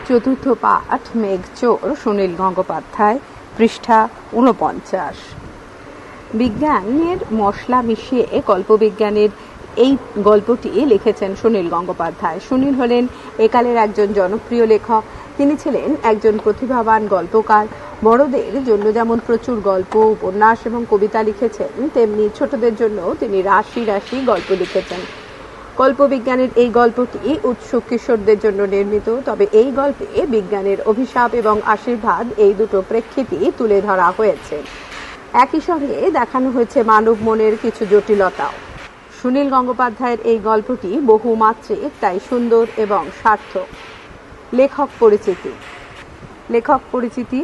চতুর্থ পাঠ মেঘচোর, সুনীল গঙ্গোপাধ্যায়, পৃষ্ঠা ৪৯। বিজ্ঞানের মশলা মিশিয়ে কল্পবিজ্ঞানের এই গল্পটি লিখেছেন সুনীল গঙ্গোপাধ্যায়। সুনীল হলেন একালের একজন জনপ্রিয় লেখক। তিনি ছিলেন একজন প্রতিভাবান গল্পকার। বড়দের জন্য যেমন প্রচুর গল্প, উপন্যাস এবং কবিতা লিখেছেন, তেমনি ছোটদের জন্য তিনি রাশি রাশি গল্প লিখেছেন। কল্পবিজ্ঞানের এই গল্পটি উৎসুক কিশোরদের জন্য নির্মিত। তবে এই গল্পে বিজ্ঞানের অভিশাপ এবং আশীর্বাদ, এই দুটো প্রেক্ষিতই তুলে ধরা হয়েছে। একই সঙ্গে দেখানো হয়েছে মানব মনের কিছু জটিলতাও। সুনীল গঙ্গোপাধ্যায়ের এই গল্পটি বহুমাত্রিক, তাই সুন্দর এবং সার্থক। লেখক পরিচিতি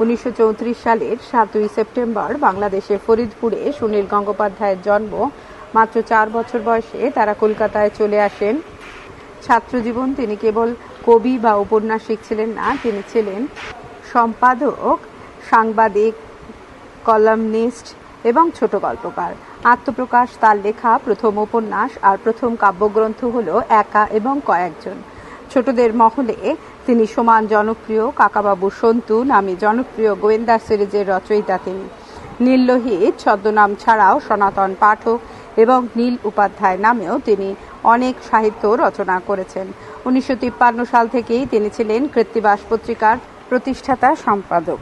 1934 সালের 7ই সেপ্টেম্বর বাংলাদেশের ফরিদপুরে সুনীল গঙ্গোপাধ্যায়ের জন্ম। মাত্র 4 বছর বয়সে তারা কলকাতায় চলে আসেন। ছাত্রজীবন, তিনি কেবল কবি বা ঔপন্যাসিক ছিলেন না, তিনি ছিলেন সম্পাদক, সাংবাদিক, কলামনিস্ট এবং ছোট গল্পকার। আত্মপ্রকাশ তার লেখা প্রথম উপন্যাস, আর প্রথম কাব্যগ্রন্থ হল একা এবং কয়েকজন। ছোটদের মহলে তিনি সমান জনপ্রিয়। কাকাবাবু সন্তু নামে জনপ্রিয় গোয়েন্দা সিরিজের রচয়িতা তিনি। নীললোহিত ছদ্মনাম ছাড়াও সনাতন পাঠক এবং নীল উপাধ্যায় নামেও তিনি অনেক সাহিত্য রচনা করেছেন। 1953 সাল থেকেই তিনি ছিলেন কৃত্তিবাস পত্রিকার প্রতিষ্ঠাতা সম্পাদক।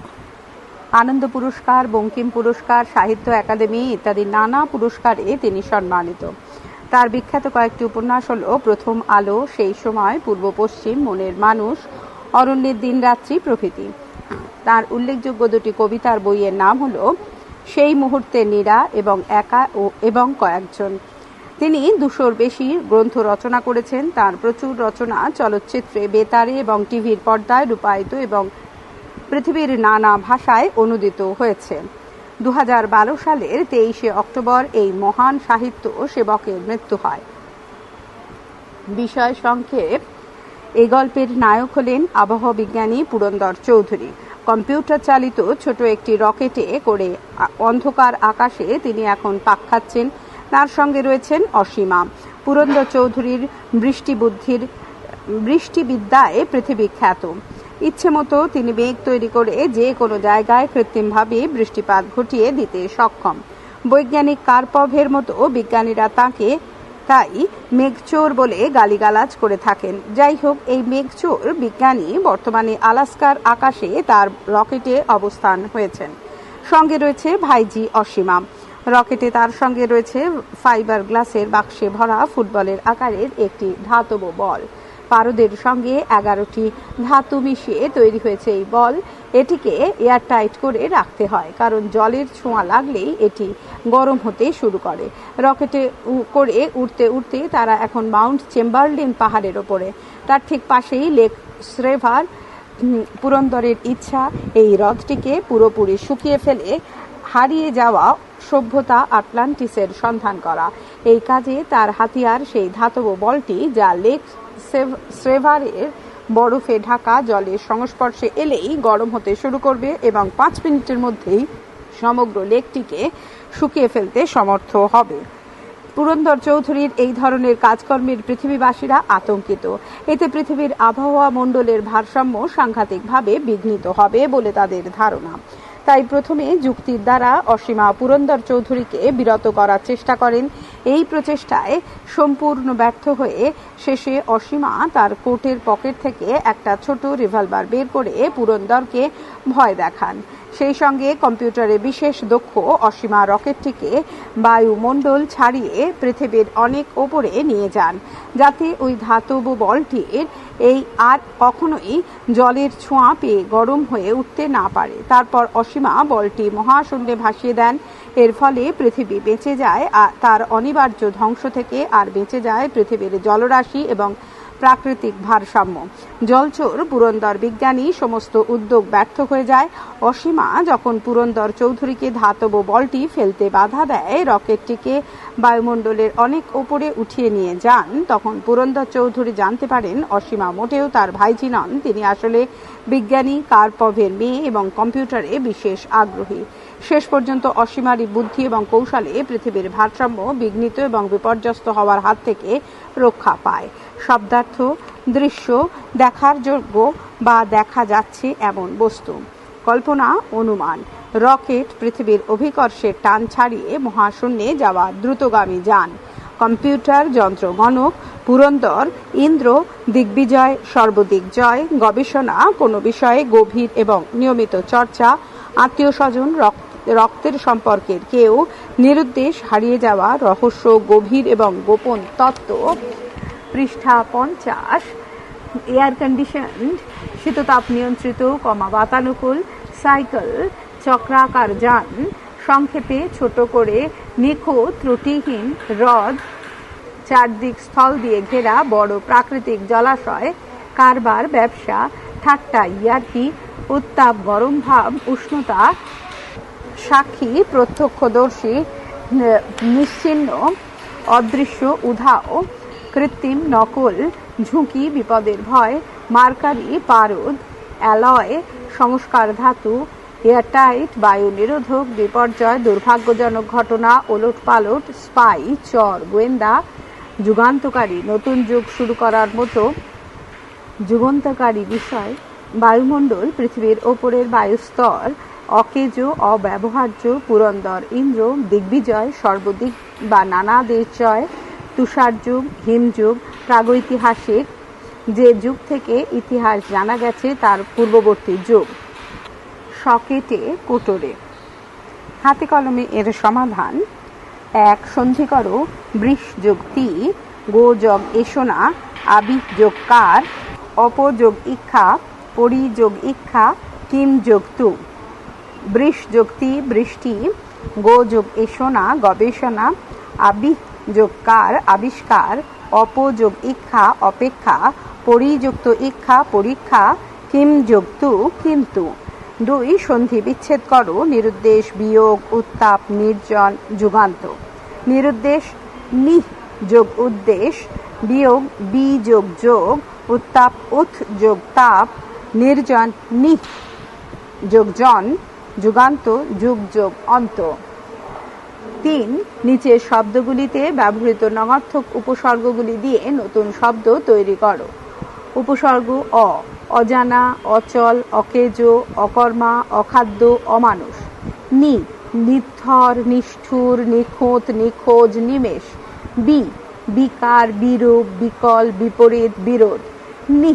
আনন্দ পুরস্কার, বঙ্কিম পুরস্কার, সাহিত্য একাডেমি ইত্যাদি নানা পুরস্কারে তিনি সম্মানিত। তার বিখ্যাত কয়েকটি উপন্যাস হল প্রথম আলো, সেই সময়, পূর্ব পশ্চিম, মনের মানুষ, অরণ্যের দিনরাত্রি প্রভৃতি। তার উল্লেখযোগ্য দুটি কবিতার বইয়ের নাম হল সেই মুহূর্তে নীরা এবং একা এবং কয়েকজন। তিনি 200-র বেশি গ্রন্থ রচনা করেছেন। তার প্রচুর রচনা চলচ্চিত্রে, বেতারে এবং টিভির পর্দায় রূপায়িত এবং পৃথিবীর নানা ভাষায় অনুদিত হয়েছে। 2012 সালের 23শে অক্টোবর এই মহান সাহিত্য সেবকের মৃত্যু হয়। বিষয় সংক্ষেপ: এই গল্পের নায়ক হলেন আবহাওয়া বিজ্ঞানী পুরন্দর চৌধুরী। কম্পিউটার চালিত ছোট একটি রকেটে করে অন্ধকার আকাশে তিনি এখন পাক খাচ্ছেন। তার সঙ্গে রয়েছেন অসীমা। পুরন্দর চৌধুরীর বৃষ্টিবিদ্যায় পৃথিবী খ্যাত। ইচ্ছে মতো তিনি মেঘ তৈরি করে যে কোনো জায়গায় কৃত্রিমভাবে বৃষ্টিপাত ঘটিয়ে দিতে সক্ষম। বৈজ্ঞানিক কার্পভের মতো বিজ্ঞানীরা তাই মেঘচোর বলে গালিগালাজ করে থাকেন। যাই হোক, এই মেঘচোর বিজ্ঞানী বর্তমানে আলাস্কার আকাশে তার রকেটে অবস্থান হয়েছেন। সঙ্গে রয়েছে ভাইজি অসীমা। রকেটে তার সঙ্গে রয়েছে ফাইবার গ্লাসের বাক্সে ভরা ফুটবলের আকারের একটি ধাতব বল। পারদের সঙ্গে 11টি ধাতু মিশিয়ে তৈরি হয়েছে এই বল। এটিকে এয়ারটাইট করে রাখতে হয়, কারণ জলের ছোঁয়া লাগলেই এটি গরম হতে শুরু করে। রকেটে করে উঠতে উঠতে তারা এখন মাউন্ট চেম্বারলিন পাহাড়ের ওপরে। তার ঠিক পাশেই লেক স্রেভার। পুরন্দরের ইচ্ছা এই হ্রদটিকে পুরোপুরি শুকিয়ে ফেলে হারিয়ে যাওয়া সভ্যতা আটলান্টিসের সন্ধান করা। এই কাজে তার হাতিয়ার সেই ধাতব বলটি, যা লেক স্রেভারের বরফে ঢাকা জলের সংস্পর্শে এলেই গরম হতে শুরু করবে এবং 5 মিনিটের মধ্যেই সমগ্র লেকটিকে শুকিয়ে ফেলতে সমর্থ হবে। পুরন্দর চৌধুরীর এই ধরনের কাজকর্মের পৃথিবীবাসীরা আতঙ্কিত। এতে পৃথিবীর আবহাওয়া মণ্ডলের ভারসাম্য সাংঘাতিকভাবে বিঘ্নিত হবে বলে তাদের ধারণা। তাই প্রথমে যুক্তির দ্বারা অসীমা পুরন্দর চৌধুরীকে বিরত করার চেষ্টা করেন। এই প্রচেষ্টায় সম্পূর্ণ ব্যর্থ হয়ে শেষে অসীমা তার কোটের পকেট থেকে একটা ছোট রিভলভার বের করে পুরন্দরকে ভয় দেখান। সেই সঙ্গে কম্পিউটারে বিশেষ দক্ষ অসীমা রকেটটিকে বায়ুমণ্ডল ছাড়িয়ে পৃথিবীর অনেক ওপরে নিয়ে যান, যাতে ওই ধাতব বলটির আর কখনোই জলের ছোঁয়া পেয়ে গরম হয়ে উঠতে না পারে। তারপর অসীমা বলটি মহাশূন্যে ভাসিয়ে দেন। এর ফলে পৃথিবী বেঁচে যায় তার অনিবার্য ধ্বংস থেকে, আর বেঁচে যায় পৃথিবীর জলরাশি এবং প্রাকৃতিক ভারসাম্য। জলচর পুরন্দর বিজ্ঞানী সমস্ত উদ্যোগ ব্যর্থ হয়ে যায়। অসীমা যখন পুরন্দর চৌধুরীকে ধাতব বলটি ফেলতে বাধা দেয়, রকেটটিকে বায়ুমণ্ডলের অনেক ওপরে উঠিয়ে নিয়ে যান, তখন পুরন্দর চৌধুরী জানতে পারেন অসীমা মোটেও তার ভাইজি নন। তিনি আসলে বিজ্ঞানী কার্পভের মেয়ে এবং কম্পিউটারে বিশেষ আগ্রহী। শেষ পর্যন্ত অসীমারই বুদ্ধি এবং কৌশলে পৃথিবীর ভারসাম্য বিঘ্নিত এবং বিপর্যস্ত হওয়ার হাত থেকে রক্ষা পায়। শব্দার্থ: দৃশ্য, দেখার যোগ্য, বা দেখা যাচ্ছে এমন বস্তু। কল্পনা, অনুমান। রকেট পৃথিবীর অভিকর্ষের টান ছাড়িয়ে মহাশূন্যে যাওয়া দ্রুতগামী যান। কম্পিউটার, যন্ত্র, গণক, পুরন্দর, ইন্দ্র, দিগ্বিজয়, সর্বদিক জয়। গবেষণা, কোনো বিষয়ে গভীর এবং নিয়মিত চর্চা। আত্মীয় স্বজন, রক্তের সম্পর্কের কেউ। নিরুদ্দেশ, হারিয়ে যাওয়া রহস্য, গভীর এবং গোপন তত্ত্ব। পৃষ্ঠা 50। এয়ার কন্ডিশনড, শীততাপ নিয়ন্ত্রিত, বাতানুকূল। সাইকেল, চক্রাকার যান। সংক্ষেপে, ছোট করে, নিখুঁত, ত্রুটিহীন। হ্রদ, চারদিক স্থল দিয়ে ঘেরা বড় প্রাকৃতিক জলাশয়। কারবার, ব্যবসা। ঠাট্টা, ইয়ার্কি। উত্তাপ, গরম ভাব, উষ্ণতা। সাক্ষী, প্রত্যক্ষদর্শী, নিশ্চিহ্ন, অদৃশ্য, উধাও। কৃত্রিম, নকল। ঝুঁকি, বিপদের ভয়। মার্কারি, পারদ। অ্যালয়, সংস্কার ধাতু। এয়ারটাইট, বায়ু নিরোধক। বিপর্যয়, দুর্ভাগ্যজনক ঘটনা, ওলটপালট। স্পাই, চর, গোয়েন্দা। যুগান্তকারী, নতুন যুগ শুরু করার মতো যুগান্তকারী বিষয়। বায়ুমণ্ডল, পৃথিবীর ওপরের বায়ুস্তর। অকেজো, অব্যবহার্য। পুরন্দর, ইন্দ্র। দিগ্বিজয়, সর্বদিক বা নানা দেশ জয়। তুষার যুগ, হিমযুগ। প্রাগৈতিহাসিক, যে যুগ থেকে ইতিহাস জানা গেছে তার পূর্ববর্তী যুগ। সকেটে, কোটরে। হাতে কলমে এর সমাধান: 1. সন্ধি করো। বৃষ যোগ তি, গো যোগ এসোনা, আবিহ যোগ কার, অপ যোগ ইক্ষা, পরি যোগ ইক্ষা, কিম যোগ তু। বৃষ যোগ তি, বৃষ্টি। গো যোগ এসোনা, গবেষণা। আবিহ যোগ কার, আবিষ্কার। অপ যোগ ইক্ষা, অপেক্ষা। পরিযুক্ত ইক্ষা, পরীক্ষা। কিম যোগ তু, কিন্তু। 2. সন্ধি বিচ্ছেদ করো। নিরুদ্দেশ, বিয়োগ, উত্তাপ, নির্জন, যুগান্ত। নিরুদ্দেশ, নিহ যোগ উদ্দেশ। বিয়োগ, বি যোগ যোগ। উত্তাপ, উথ যোগ তাপ। নির্জন, নিহ যোগ জন। যুগান্ত, যুগ যোগ অন্ত। 3. নিচের শব্দগুলিতে ব্যবহৃত নঙার্থক উপসর্গগুলি দিয়ে নতুন শব্দ তৈরি করো। উপসর্গ: অ, অজানা, অচল, অকেজো, অকর্মা, অখাদ্য, অমানুষ। নি, নিথর, নিষ্ঠুর, নিখুঁত, নিখোঁজ, নিমেষ। বি, বিকার, বিরূপ, বিকল, বিপরীত, বিরোধ। নি,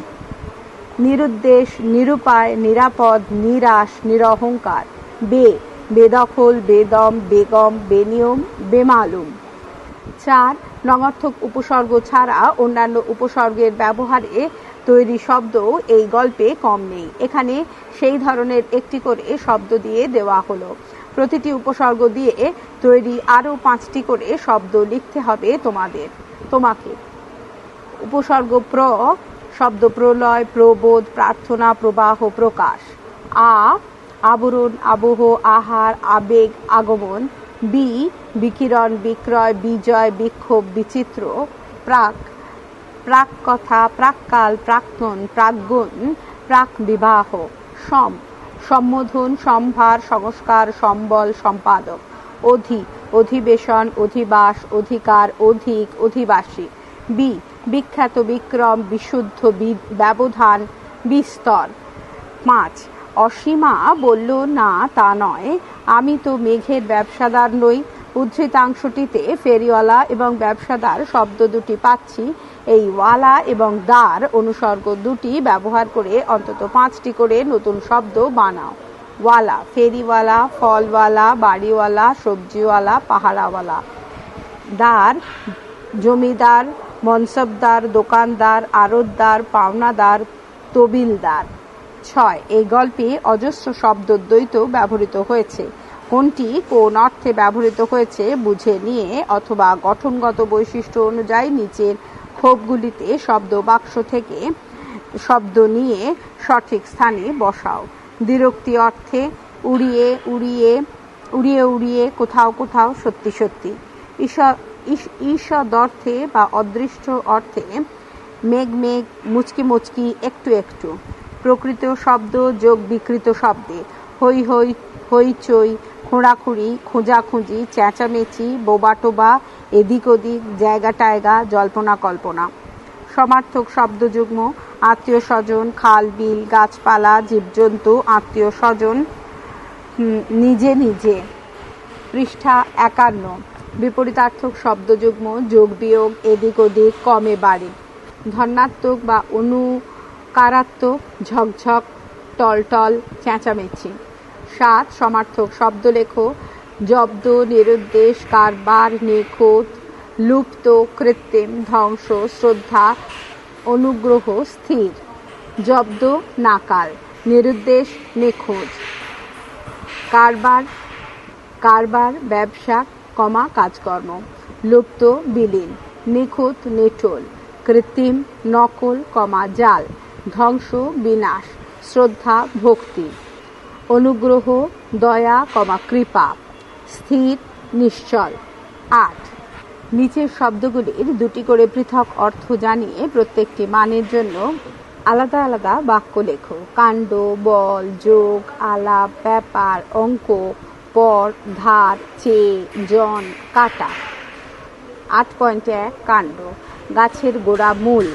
নিরুদ্দেশ, নিরুপায়, নিরাপদ, নিরাশ, নিরহংকার। বে, বেদখল, বেদম, বেগম, বেনিয়ম, বেমালুম। 4. নঙার্থক উপসর্গ ছাড়া অন্যান্য উপসর্গের ব্যবহারে তৈরি শব্দও এই গল্পে কম নেই। এখানে সেই ধরনের একটি করে শব্দ দিয়ে দেওয়া হলো। প্রতিটি উপসর্গ দিয়ে তৈরি আরও 5টি করে শব্দ লিখতে হবে তোমাকে। উপসর্গ: প্র, শব্দ প্রলয়, প্রবোধ, প্রার্থনা, প্রবাহ, প্রকাশ। আ, আবরণ, আবহ, আহার, আবেগ, আগমন। বি, বিকিরণ, বিক্রয়, বিজয়, বিক্ষোভ, বিচিত্র। প্রাক, প্রাক কথা, প্রাককাল, প্রাক্তন, প্রাকগুণ, প্রাক বিবাহ। সম, সম্বোধন, সম্ভার, সংস্কার, সম্বল, সম্পাদক। অধি, অধিবেশন, অধিবাস, অধিকার, অধিক, অধিবাসী। বি, বিখ্যাত, বিক্রম, বিশুদ্ধ, ব্যবধান, বিস্তর। 5. অসীমা বলল, না তা নয়, আমি তো মেঘের ব্যবসাদার নই। উদ্ধৃতাংশটিতে ফেরিওয়ালা এবং ব্যবসাদার শব্দ দুটি পাচ্ছি। এই ওয়ালা এবং দার অনুসর্গ দুটি ব্যবহার করে অন্তত 5টি করে নতুন শব্দ বানাও। ওয়ালা, ফেরিওয়ালা, ফলওয়ালা, বাড়িওয়ালা, সবজিওয়ালা, পাহারাওয়ালা। দার, জমিদার, মনসবদার, দোকানদার, আড়তদার, পাওনাদার, তবিলদার। 6. এই গল্পে অজস্র শব্দদ্বৈত ব্যবহৃত হয়েছে। কোনটি কোন অর্থে ব্যবহৃত হয়েছে বুঝে নিয়ে অথবা গঠনগত বৈশিষ্ট্য অনুযায়ী নিচের ক্ষোভগুলিতে শব্দ বাক্স থেকে শব্দ নিয়ে সঠিক স্থানে বসাও। দ্বিরুক্তি অর্থে: উড়িয়ে উড়িয়ে, উড়িয়ে উড়িয়ে, কোথাও কোথাও, সত্যি সত্যি। ঈষদ অর্থে বা অদৃষ্ট অর্থে: মেঘ মেঘ, মুচকি মুচকি, একটু একটু। প্রকৃত শব্দ যোগ বিকৃত শব্দে: হৈ হৈ, হইচই, খোঁড়াখুঁড়ি, খোঁজাখুঁজি, চেঁচামেচি, বোবাটোবা, এদিক ওদিক, জায়গা টায়গা, জল্পনা কল্পনা। সমার্থক শব্দযুগ্ম আত্মীয় স্বজন, খাল বিল, গাছপালা, জীবজন্তু, আত্মীয় স্বজন, নিজে নিজে। পৃষ্ঠা 51। বিপরীতার্থক শব্দযুগ্ম যোগ বিয়োগ, এদিক ওদিক, কমে বাড়ে। ধন্যাত্মক বা অনুকারাত্মক ঝকঝক, টলটল, চেঁচামেচি। 7 সমার্থক শব্দ লেখো। জব্দ, নিরুদ্দেশ, কারবার, নিখুঁত, লুপ্ত, কৃত্রিম, ধ্বংস, শ্রদ্ধা, অনুগ্রহ, স্থির। জব্দ নাকাল, নিরুদ্দেশ নিখোঁজ। কারবার ব্যবসা, কাজকর্ম। লুপ্ত বিলীন, নিখুঁত নিটোল, কৃত্রিম নকল, জাল, ধ্বংস বিনাশ, শ্রদ্ধা ভক্তি, অনুগ্রহ দয়া, কৃপা, স্থির নিশ্চল। 8 নিচের শব্দগুলির দুটি করে পৃথক অর্থ জানিয়ে প্রত্যেকটি মানের জন্য আলাদা আলাদা বাক্য লেখো। কাণ্ড, বল, যোগ, আলাপ, ব্যাপার, অঙ্ক, পর, ধার, চেয়ে, জন, কাটা। 8.1 কাণ্ড। গাছের গোড়া মূল।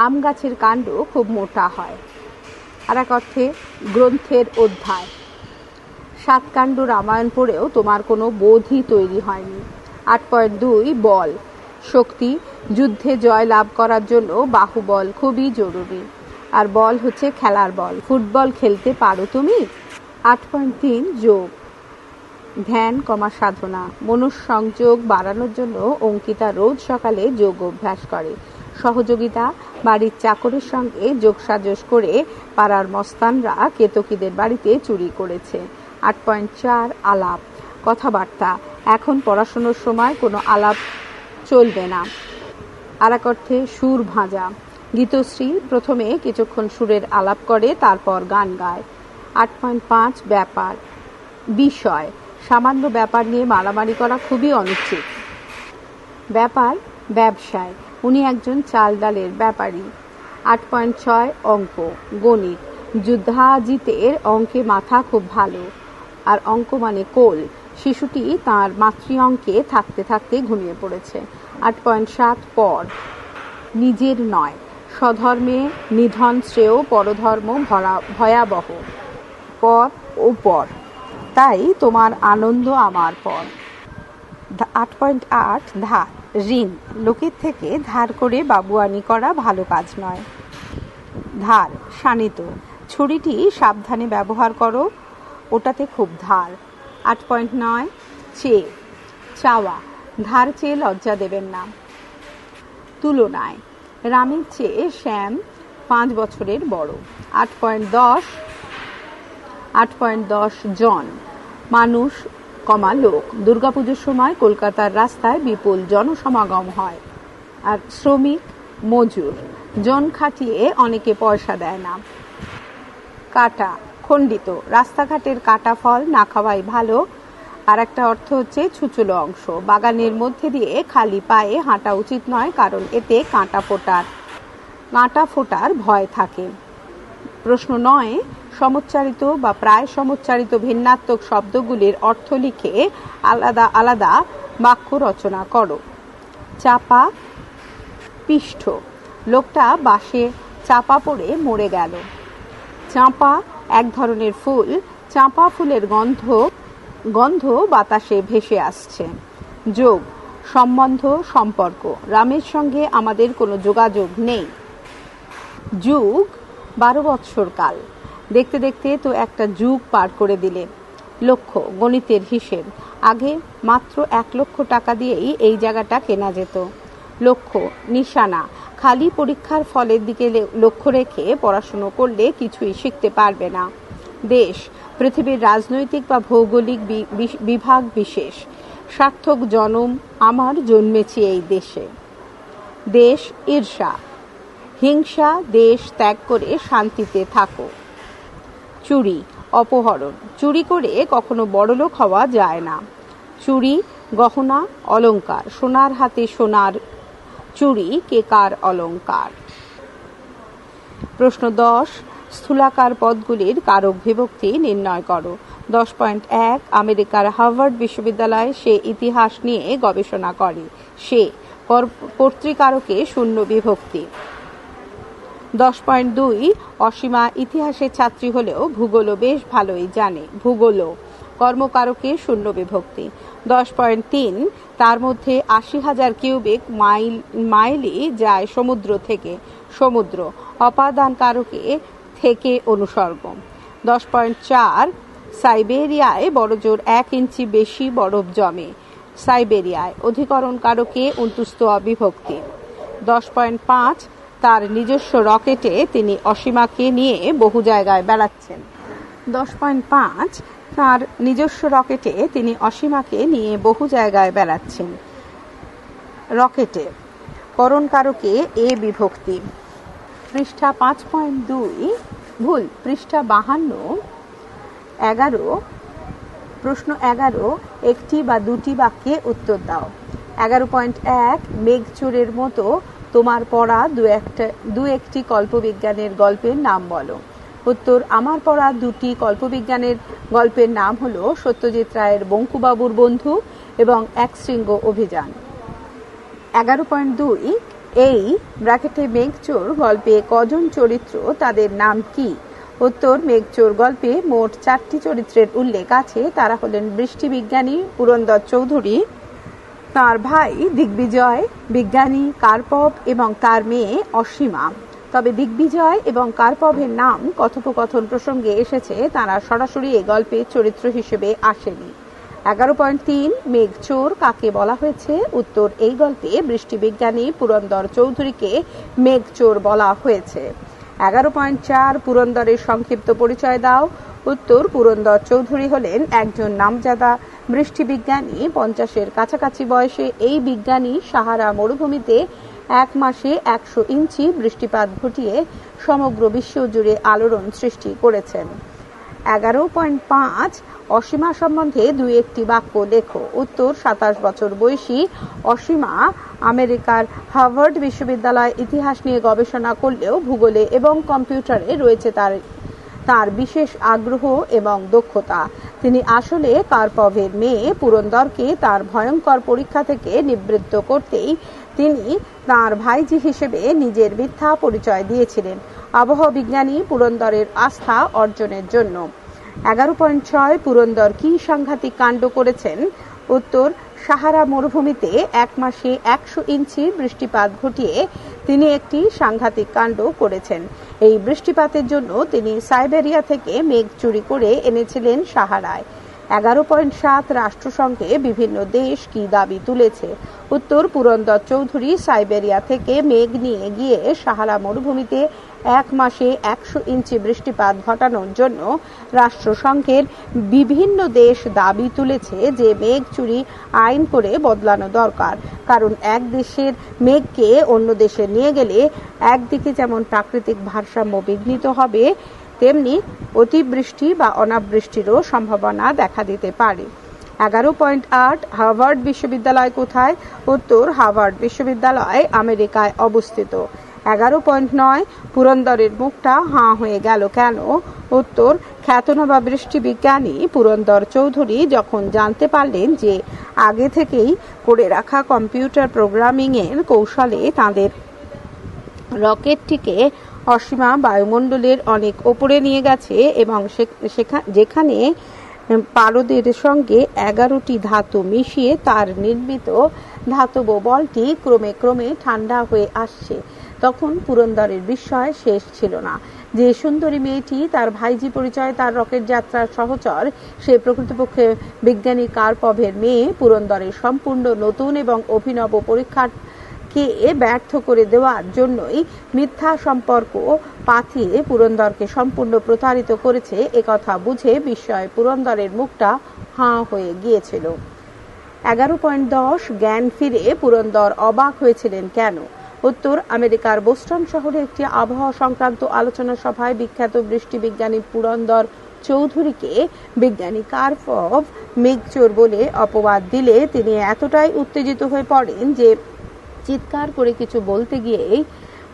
আম গাছের কাণ্ড খুব মোটা হয়। আর এক অর্থে গ্রন্থের অধ্যায়। 7 কাণ্ড রামায়ণ পড়েও তোমার কোনো বোধই তৈরি হয়নি। 8.2 বল, শক্তি। যুদ্ধে জয় লাভ করার জন্য বাহুবল খুবই জরুরি। আর বল হচ্ছে খেলার বল। ফুটবল খেলতে পারো তুমি? 8.3 যোগ, ধ্যান, সাধনা। মনঃসংযোগ বাড়ানোর জন্য অঙ্কিতা রোজ সকালে যোগ অভ্যাস করে। সহযোগিতা, বাড়ির চাকরের সঙ্গে যোগসাজশ করে পাড়ার মস্তানরা কেতকীদের বাড়িতে চুরি করেছে। 8.4 আলাপ, কথাবার্তা। এখন পড়াশোনার সময় কোনো আলাপ চলবে না। আর এক অর্থে সুর ভাঁজা। গীতশ্রী প্রথমে কিছুক্ষণ সুরের আলাপ করে, তারপর গান গায়। 8.5 ব্যাপার, বিষয়। সামান্য ব্যাপার নিয়ে মারামারি করা খুবই অনুচিত। ব্যাপার, ব্যবসায়। উনি একজন চাল ডালের ব্যাপারী। 8.6 অঙ্ক, গণিত। যুদ্ধাজিতের অঙ্কে মাথা খুব ভালো। আর অঙ্ক মানে কোল। শিশুটি তার মাতৃ অঙ্কে থাকতে থাকতে ঘুমিয়ে পড়েছে। 8.7 পর, নিজের নয়। স্বধর্মে নিধন শ্রেয়, পরধর্ম ভয়াবহ। পর ও পর, তাই তোমার আনন্দ আমার পর। 8.8 ধার, ঋণ। লোকের থেকে ধার করে বাবুয়ানি করা ভালো কাজ নয়। ধার, শানিত। ছুরিটি সাবধানে ব্যবহার করো, ওটাতে খুব ধার। 8.9 চেয়ে, চাওয়া। ধার চেয়ে লজ্জা দেবেন না। তুলনায়, রামের চেয়ে শ্যাম 5 বছরের বড়। 8.10 জন, মানুষ, লোক। দুর্গাপুজোর সময় কলকাতার রাস্তায় বিপুল জনসমাগম হয়। আর শ্রমিক, মজুর। জন খাটিয়ে অনেকে পয়সা দেয় না। কাটা, খণ্ডিত। রাস্তাঘাটের কাটা ফল না খাওয়াই ভালো। আর একটা অর্থ হচ্ছে ছুচুলো অংশ। বাগানের মধ্যে দিয়ে খালি পায়ে হাঁটা উচিত নয়, কারণ এতে কাঁটা ফোটার ভয় থাকে। প্রশ্ন 9 সমুচ্চারিত বা প্রায় সমুচ্চারিত ভিন্নাত্মক শব্দগুলির অর্থ লিখে আলাদা আলাদা বাক্য রচনা করো। চাপা, পিষ্ঠ। লোকটা বাসে চাপা পড়ে মরে গেল। চাঁপা এক ধরনের ফুল। চাঁপা ফুলের গন্ধ বাতাসে ভেসে আসছে। যোগ, সম্বন্ধ, সম্পর্ক। রামের সঙ্গে আমাদের কোনো যোগাযোগ নেই। যুগ, 12 বৎসর কাল। দেখতে দেখতে তো একটা যুগ পার করে দিলে। লক্ষ, গণিতের হিসেব। আগে মাত্র 1 লক্ষ টাকা দিয়েই এই জায়গাটা কেনা যেত। লক্ষ্য, নিশানা। খালি পরীক্ষার ফলের দিকে লক্ষ্য রেখে পড়াশুনো করলে কিছুই শিখতে পারবে না। দেশ, পৃথিবীর রাজনৈতিক বা ভৌগোলিক বিভাগ বিশেষ। সার্থক জনম, আমার জন্মেছি এই দেশে। দেশ, ঈর্ষা, হিংসা। দেশ ত্যাগ করে শান্তিতে থাকো। চুরি, অপহরণ। চুরি করে কখনো বড়লোক হওয়া যায় না। চুরি, গহনা, অলংকার। সোনার হাতে সোনার চুরি, কেকার অলংকার। প্রশ্ন 10 স্থূলাকার পদগুলির কারক বিভক্তি নির্ণয় করো। 10.1 আমেরিকার হার্ভার্ড বিশ্ববিদ্যালয়ে সে ইতিহাস নিয়ে গবেষণা করে। সে কর্তৃকারকে শূন্য বিভক্তি। 10.2 অসীমা ইতিহাসের ছাত্রী হলেও ভূগোলও বেশ ভালোই জানে। ভূগোলও কর্মকারকে শূন্য বিভক্তি। 10.3 তার মধ্যে 80,000 কিউবিক মাইলই যায় সমুদ্র থেকে। সমুদ্র অপাদান কারকে থেকে অনুসর্গ। 10.4 সাইবেরিয়ায় বড়জোর 1 ইঞ্চি বেশি বরফ জমে। সাইবেরিয়ায় অধিকরণ কারকে অন্তুস্তোয়া বিভক্তি। 10.5 তার নিজস্ব রকেটে তিনি অসীমাকে নিয়ে বহু জায়গায় বেড়াচ্ছেন। 10.5 তার নিজস্ব রকেটে তিনি অসীমাকে নিয়ে বহু জায়গায় বেড়াচ্ছেন। রকেটে করণ কারকে এ বিভক্তি। পৃষ্ঠা 5.2 ভুল। পৃষ্ঠা 52 11 প্রশ্ন 11 একটি বা দুটি বাক্যে উত্তর দাও। 11.1 মেঘচোরের মতো তোমার পড়া দু একটি কল্পবিজ্ঞানের গল্পের নাম বলো। উত্তর, আমার পড়া দুটি কল্পবিজ্ঞানের গল্পের নাম হলো সত্যজিৎ রায়ের বঙ্কুবাবুর বন্ধু এবং এক শৃঙ্গ অভিযান। 11.2 এই ব্র্যাকেটে মেঘচোর গল্পে কজন চরিত্র, তাদের নাম কি? উত্তর, মেঘচোর গল্পে মোট 4টি চরিত্রের উল্লেখ আছে। তারা হলেন বৃষ্টি বিজ্ঞানী, পুরন্দর চৌধুরী, তার ভাই দিগ্বিজয় বিজ্ঞানী, কার্পভ এবং তার মেয়ে অসীমা। তবে দিগ্বিজয় এবং কার্পভের নাম কথোপকথন প্রসঙ্গে এসেছে, তারা সরাসরি এই গল্পে চরিত্র হিসেবে আসেনি। 11.3 মেঘচোর কাকে বলা হয়েছে? উত্তর, এই গল্পে বৃষ্টি বিজ্ঞানী পুরন্দর চৌধুরীকে মেঘচোর বলা হয়েছে। 11.4 পুরন্দরের সংক্ষিপ্ত পরিচয় দাও। উত্তর, পুরন্দর চৌধুরী হলেন একজন নামজাদা বৃষ্টি বিজ্ঞানী। 50-এর কাছাকাছি বয়সে এই বিজ্ঞানী সাহারা মরুভূমিতে 1 মাসে 100 ইঞ্চি বৃষ্টিপাত ঘটিয়ে সমগ্র বিশ্ব জুড়ে আলোড়ন সৃষ্টি করেছেন। 11.5 অসীমা সম্বন্ধে 2-1টি বাক্য লেখো। উত্তর, 27 বছর বয়সী অসীমা আমেরিকার হার্ভার্ড বিশ্ববিদ্যালয়ে ইতিহাস নিয়ে গবেষণা করলেও ভূগোলে এবং কম্পিউটারে রয়েছে তার বিশেষ আগ্রহ এবং দক্ষতা। তিনি আসলে কার্পভের মেয়ে। পুরন্দরকে তার ভয়ঙ্কর পরীক্ষা থেকে নিবৃত্ত করতেই তিনি তার ভাইঝি হিসেবে নিজের মিথ্যা পরিচয় দিয়েছিলেন আবহাওয়া বিজ্ঞানী পুরন্দরের আস্থা অর্জনের জন্য। 11.6 পুরন্দর কি সাংঘাতিক কাণ্ড করেছেন? উত্তর, সাহারা মরুভূমিতে 1 মাসে 100 ইঞ্চি বৃষ্টিপাত ঘটিয়ে তিনি একটি সাংঘাতিক কাণ্ড করেছেন। এই বৃষ্টিপাতের জন্য তিনি সাইবেরিয়া থেকে মেঘ চুরি করে এনেছিলেন সাহারায়। 11.7 রাষ্ট্রসংঘে বিভিন্ন দেশ কি দাবি তুলেছে? উত্তর, পুরন্দর চৌধুরী সাইবেরিয়া থেকে মেঘ নিয়ে গিয়ে সাহারা মরুভূমিতে 1 মাসে 100 ইঞ্চি বৃষ্টিপাত ঘটানোর জন্য রাষ্ট্রসংঘের বিভিন্ন দেশ দাবি তুলেছে যে মেঘ চুরি আইন করে বদলানো দরকার। কারণ এক দেশের মেঘকে অন্য দেশে নিয়ে গেলে একদিকে যেমন প্রাকৃতিক ভারসাম্য বিঘ্নিত হবে, তেমনি অতিবৃষ্টি বা অনাবৃষ্টিরও সম্ভাবনা দেখা দিতে পারে। 11.8 হার্ভার্ড বিশ্ববিদ্যালয় কোথায়? উত্তর, হার্ভার্ড বিশ্ববিদ্যালয় আমেরিকায় অবস্থিত। 11.9 পুরন্দরের মুখটা হাঁ হয়ে গেল কেন? উত্তর, খ্যাতনামা বৃষ্টি বিজ্ঞানী পুরন্দর চৌধুরী যখন জানতে পারলেন যে আগে থেকেই করে রাখা কম্পিউটার প্রোগ্রামিং এর কৌশলে তাদের রকেটটিকে অসীমা বায়ুমণ্ডলের অনেক ওপরে নিয়ে গেছে এবং যেখানে পারদের সঙ্গে 11টি ধাতু মিশিয়ে তার নির্মিত ধাতব বলটি ক্রমে ক্রমে ঠান্ডা হয়ে আসছে, তখন পুরন্দরের বিস্ময় শেষ ছিল না। যে সুন্দরী মেয়েটি তার ভাইঝি পরিচয়, তার রকেট যাত্রার সহচর, সে প্রকৃতপক্ষে বিজ্ঞানী কার্পভের মেয়ে। পুরন্দরের সম্পূর্ণ নতুন এবং অভিনব পরীক্ষাকে ব্যর্থ করে দেওয়ার জন্যই মিথ্যা সম্পর্ক পাথিয়ে পুরন্দরকে সম্পূর্ণ প্রতারিত করেছে, একথা বুঝে বিস্ময়ে পুরন্দরের মুখটা হাঁ হয়ে গিয়েছিল। 11.10 জ্ঞান ফিরে পুরন্দর অবাক হয়েছিলেন কেন? উত্তর, আমেরিকার বোস্টন শহরে একটি আবহাওয়া সংক্রান্ত আলোচনা সভায় বিখ্যাত বৃষ্টি বিজ্ঞানী পুরন্দর চৌধুরীকে বিজ্ঞানী কার্পভ মেঘচোর বলে অপবাদ দিলে তিনি এতটাই উত্তেজিত হয়ে পড়েন যে চিৎকার করে কিছু বলতে গিয়েই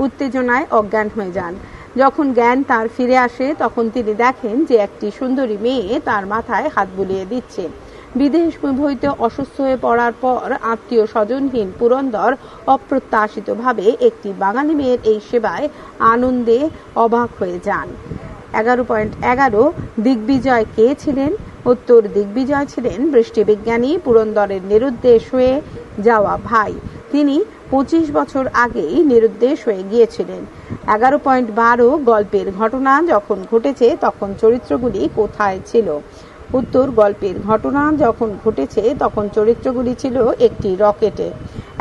উত্তেজনায় অজ্ঞান হয়ে যান। যখন জ্ঞান তার ফিরে আসে তখন তিনি দেখেন যে একটি সুন্দরী মেয়ে তার মাথায় হাত বুলিয়ে দিচ্ছে। বিদেশ হইতে অসুস্থ হয়ে পড়ার পর আত্মীয় স্বজনহীন পুরন্দর অপ্রত্যাশিতভাবে একটি বাঙালি মেয়ের এই সেবায় আনন্দে অবাক হয়ে যান। 11.11 দিগ্বিজয় কে ছিলেন? উত্তর, দিগ্বিজয় ছিলেন বৃষ্টিবিজ্ঞানী পুরন্দরের নিরুদ্দেশ হয়ে যাওয়া ভাই। তিনি 25 বছর আগেই নিরুদ্দেশ হয়ে গিয়েছিলেন। 11.12 গল্পের ঘটনা যখন ঘটেছে তখন চরিত্রগুলি কোথায় ছিল? উত্তর, গল্পের ঘটনা যখন ঘটেছে তখন চরিত্রগুলি ছিল একটি রকেটে।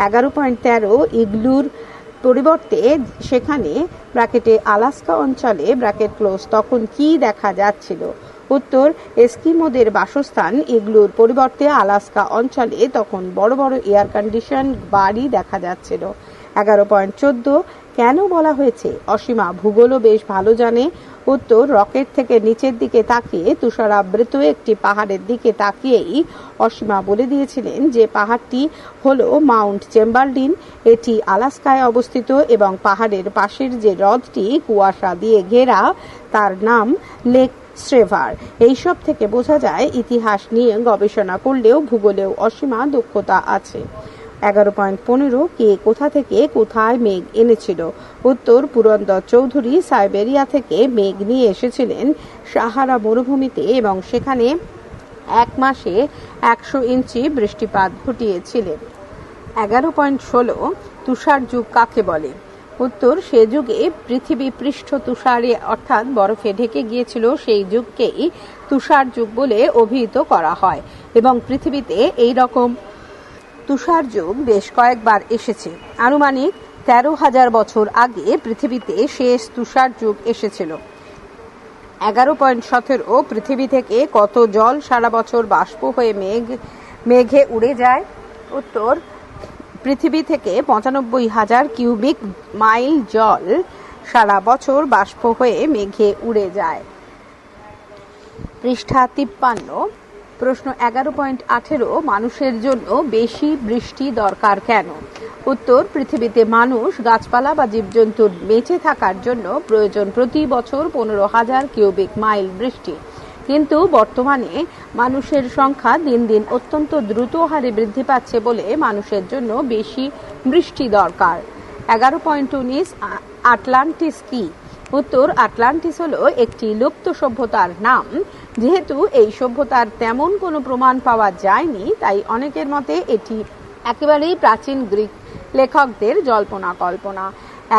11.13 ইগলুর পরিবর্তে সেখানে ব্র্যাকেটে আলাস্কা অঞ্চলে ব্র্যাকেট ক্লোজ তখন কি দেখা যাচ্ছিল? উত্তর, এস্কিমোদের বাসস্থান। ইগলুর পরিবর্তে আলাস্কা অঞ্চলে তখন বড় বড় এয়ার কন্ডিশন বাড়ি দেখা যাচ্ছিল। 11.14 কেন বলা হয়েছে অসীমা ভূগোলও বেশ ভালো জানে? উত্তর, রকেট থেকে নিচের দিকে তাকিয়ে তুষারাবৃত একটি পাহাড়ের দিকে তাকিয়েই অসীমা বলে দিয়েছিলেন যে পাহাড়টি হলো মাউন্ট চেম্বারলিন। এটি আলাস্কায় অবস্থিত এবং পাহাড়ের পাশের যে হ্রদটি কুয়াশা দিয়ে ঘেরা তার নাম লেক স্ট্রেভার। এইসব থেকে বোঝা যায় ইতিহাস নিয়ে গবেষণা করলেও ভূগোলেও অসীমা দক্ষতা আছে। 11.15 কে কোথা থেকে কোথায় মেঘ এনেছিল? উত্তর, পুরন্দর চৌধুরী সাইবেরিয়া থেকে মেঘ নিয়ে এসেছিলেন সাহারা মরুভূমিতে এবং সেখানে এক মাসে 100 ইঞ্চি বৃষ্টিপাত ঘটিয়েছিলেন। 11.16 তুষার যুগ কাকে বলে? উত্তর, সে যুগে পৃথিবী পৃষ্ঠ তুষারে অর্থাৎ বরফে ঢেকে গিয়েছিল, সেই যুগকেই তুষার যুগ বলে অভিহিত করা হয় এবং পৃথিবীতে এই রকম তুষার যুগ বেশ কয়েকবার এসেছে। আনুমানিক 13,000 বছর আগে পৃথিবীতে শেষ তুষার যুগ এসেছিল। 11.17 পৃথিবী থেকে কত জল সারা বছর বাষ্প হয়ে মেঘে উড়ে যায়? উত্তর, পৃথিবী থেকে 95,000 কিউবিক মাইল জল সারা বছর বাষ্প হয়ে মেঘে উড়ে যায়। পৃষ্ঠা 53। প্রশ্ন 11.18 মানুষের জন্য বেশি বৃষ্টি দরকার কেন? উত্তর, পৃথিবীতে মানুষ, গাছপালা বা জীবজন্তুর বেঁচে থাকার জন্য প্রয়োজন প্রতি বছর 15,000 কিউবিক মাইল বৃষ্টি। কিন্তু বর্তমানে মানুষের সংখ্যা দিন দিন অত্যন্ত দ্রুত হারে বৃদ্ধি পাচ্ছে বলে মানুষের জন্য বেশি বৃষ্টি দরকার। 11.19 আটলান্টিস কি? উত্তর, আটলান্টিস হলো একটি লুপ্ত সভ্যতার নাম। যেহেতু এই সভ্যতার তেমন কোনো প্রমাণ পাওয়া যায়নি তাই অনেকের মতে এটি একেবারেই প্রাচীন গ্রিক লেখকদের জল্পনা কল্পনা।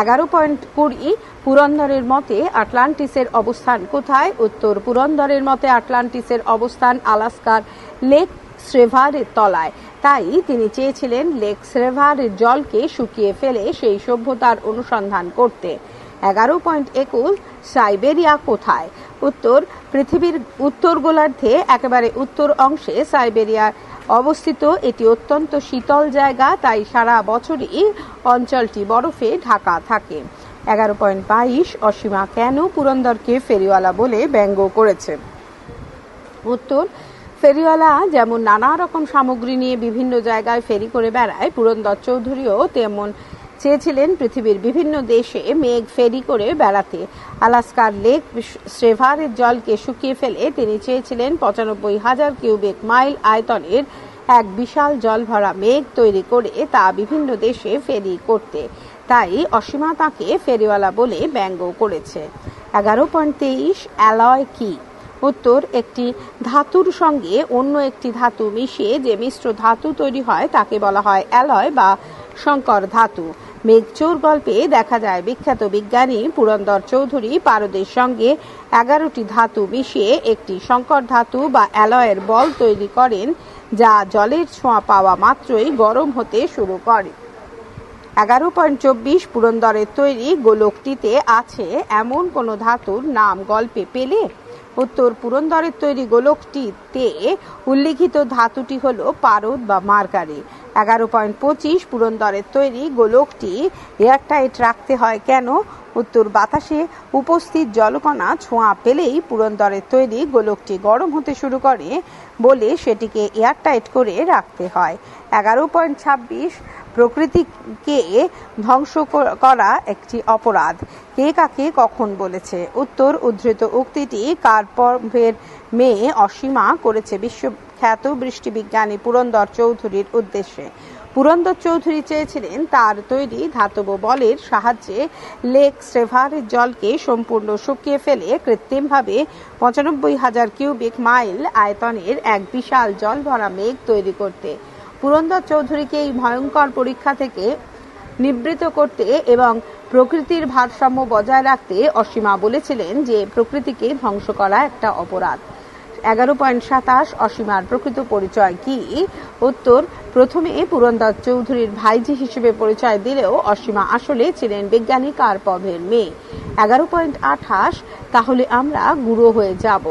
11.20 পুরন্দরের মতে আটলান্টিসের অবস্থান কোথায়? উত্তর, পুরন্দরের মতে আটলান্টিসের অবস্থান আলাস্কার লেক স্ট্রেভারের তলায়। তাই তিনি চেয়েছিলেন লেক স্ট্রেভারের জলকে শুকিয়ে ফেলে সেই সভ্যতার অনুসন্ধান করতে। 11.21 সাইবেরিয়া কোথায়? উত্তর, পৃথিবীর উত্তর গোলার্ধে একেবারে উত্তর অংশে সাইবেরিয়া অবস্থিত। এটি অত্যন্ত শীতল জায়গা, তাই সারা বছরই অঞ্চলটি বরফে ঢাকা থাকে। 11.22 অসীমা কেন পুরন্দরকে ফেরিওয়ালা বলে ব্যঙ্গ করেছে? উত্তর, ফেরিওয়ালা যেমন নানা রকম সামগ্রী নিয়ে বিভিন্ন জায়গায় ফেরি করে বেড়ায়, পুরন্দর চৌধুরীও তেমন চেয়েছিলেন পৃথিবীর বিভিন্ন দেশে মেঘ ফেরি করে বেড়াতে। আলাস্কার লেক স্ট্রেভারের জলকে শুকিয়ে ফেলে তিনি চেয়েছিলেন 95,000 কিউবিক মাইল আয়তনের এক বিশাল জল ভরা মেঘ তৈরি করে তা বিভিন্ন দেশে ফেরি করতে। তাই অসীমা তাকে ফেরিওয়ালা বলে ব্যঙ্গ করেছে। 11.23 অ্যালয় কি? উত্তর, একটি ধাতুর সঙ্গে অন্য একটি ধাতু মিশিয়ে যে মিশ্র ধাতু তৈরি হয় তাকে বলা হয় অ্যালয় বা সংকর ধাতু। মেঘচোর গল্পে দেখা যায় বিখ্যাত বিজ্ঞানী পুরন্দর চৌধুরী পারদের সঙ্গে 11টি ধাতু মিশিয়ে একটি সংকর ধাতু বা অ্যালয়ের বল তৈরি করেন যা জলের ছোঁয়া পাওয়া মাত্রই গরম হতে শুরু করে। 11.24 পুরন্দরের তৈরি গোলকটিতে আছে এমন কোন ধাতুর নাম গল্পে পেলে? উত্তর, পুরন্দরের তৈরি গোলকটিতে উল্লিখিত ধাতুটি হলো পারদ বা মার্কারি। 11.25 পুরন্দরের তৈরি গোলকটি এয়ারটাইট রাখতে হয় কেন? উত্তর, বাতাসে উপস্থিত জলকণা ছোঁয়া পেলেই পুরন্দরের তৈরি গোলকটি গরম হতে শুরু করে বলে সেটিকে এয়ারটাইট করে রাখতে হয়। 11.26 প্রকৃতিকে ধ্বংস করা একটি অপরাধ। কে কাকে কখন বলেছে? উত্তর, উদ্ধৃত উক্তিটি কার্পভের মেয়ে অসীমা করেছে বিশ্বখ্যাত বৃষ্টিবিজ্ঞানী পুরন্দর চৌধুরীর উদ্দেশ্যে। পুরন্দর চৌধুরী চেয়েছিলেন তার তৈরি ধাতব বলের সাহায্যে লেক সেভারের জলকে সম্পূর্ণ শুকিয়ে ফেলে কৃত্রিমভাবে ৯৫,০০০ কিউবিক মাইল আয়তনের এক বিশাল জল ভরা মেঘ তৈরি করতে। পুরন্দর চৌধুরীকে এই ভয়ঙ্কর পরীক্ষা থেকে নিবৃত্ত করতে এবং প্রকৃতির ভারসাম্য বজায় রাখতে অসীমা বলেছিলেন যে প্রকৃতিকে ধ্বংস করা একটা অপরাধ। 11.27 অসীমার প্রকৃত পরিচয় কি? উত্তর, প্রথমে পুরন্দর চৌধুরীর ভাইঝি হিসেবে পরিচয় দিলেও অসীমা আসলে ছিলেন বিজ্ঞানী কার্পভের মেয়ে। 11.28 তাহলে আমরা গুঁড়ো হয়ে যাব।